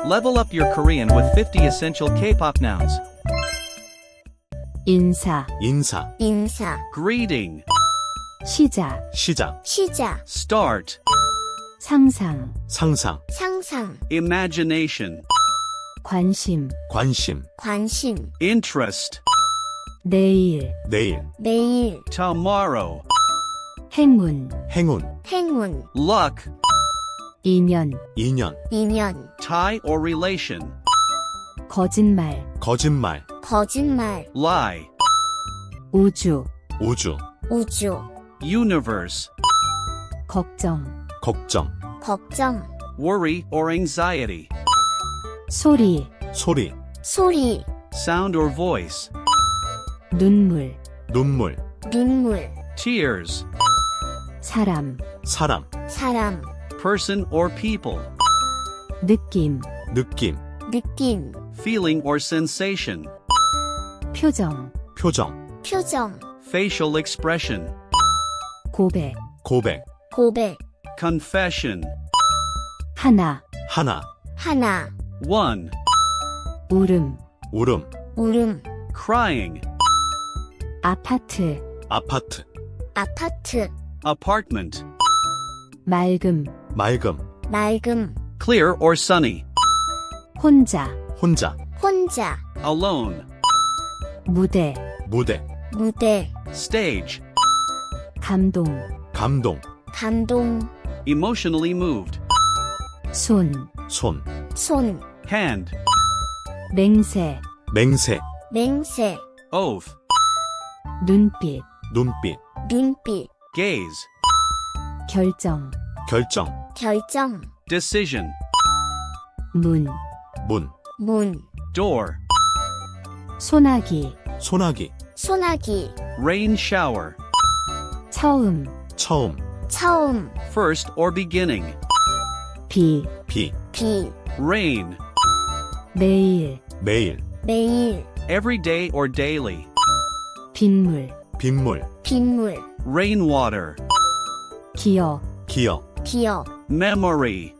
Level up your Korean with 50 essential K-pop nouns. 인사, 인사, 인사, Greeting. 시작, 시작, 시작, Start. 상상, 상상, 상상, Imagination. 관심, 관심, 관심, Interest. 내일, 내일, 내일, Tomorrow. 행운, 행운, 행운, Luck. 인연, 인연, 인연, Tie or relation. 거짓말, 거짓말, 거짓말, Lie. 우주, 우주, 우주, Universe. 걱정, 걱정, 걱정, Worry or anxiety. 소리, 소리, 소리, Sound or voice. 눈물, 눈물, 눈물, Tears. 사람, 사람, 사람, Person or people. 느낌, 느낌, 느낌, Feeling or sensation. 표정, 표정, 표정, Facial expression. 고백, 고백, 고백, Confession. 하나, 하나, 하나, One. 울음, 울음, 울음, Crying. 아파트, 아파트, 아파트, Apartment. 맑음, 맑음, 맑음, Clear or sunny. 혼자, 혼자, 혼자, Alone. 무대, 무대, 무대, Stage. 감동, 감동, 감동, Emotionally moved. 손, 손, 손, Hand. 맹세, 맹세, 맹세, Oath. 눈빛, 눈빛, 눈빛, Gaze. 결정, 결정, 결정, Decision. 문, 문, 문, Door. 소나기, 소나기, 소나기, Rain shower. 처음, 처음, 처음, First or beginning. 비, 비, 비, Rain. 매일, 매일, 매일, Every day or daily. 빗물, 빗물, 빗물, Rainwater. 기억, 기억, 기억, Memory.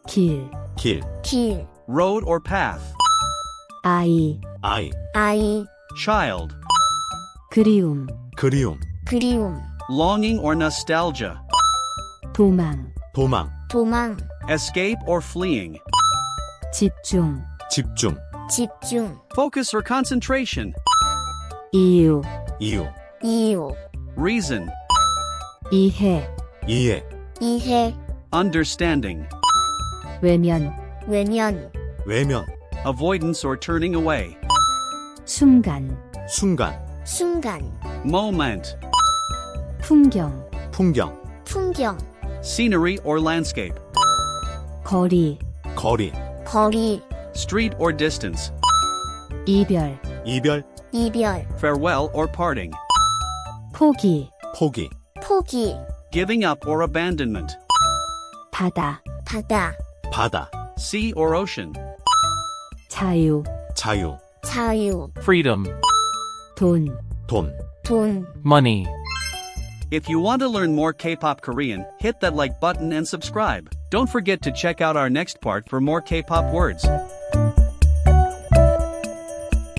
길, 길, 길, Road or path. 아이, 아이, 아이, Child. 그리움, 그리움, 그리움, Longing or nostalgia. 도망, 도망, 도망, Escape or fleeing. 집중, 집중, 집중, Focus or concentration. 이유, 이유, 이유, Reason. 이해, 이해, 이해, Understanding. 외면, 외면, 외면, Avoidance or turning away. 순간, 순간, 순간, Moment. 풍경, 풍경, 풍경, Scenery or landscape. 거리, 거리, 거리, Street or distance. 이별, 이별, 이별, Farewell or parting. 포기, 포기, 포기, Giving up or abandonment. 바다, 바다, 바다, Sea or ocean. 자유, 자유, 자유, freedom, 돈, 돈. 돈. money. If you want to learn more K-pop Korean, hit that like button and subscribe. Don't forget to check out our next part for more K-pop words.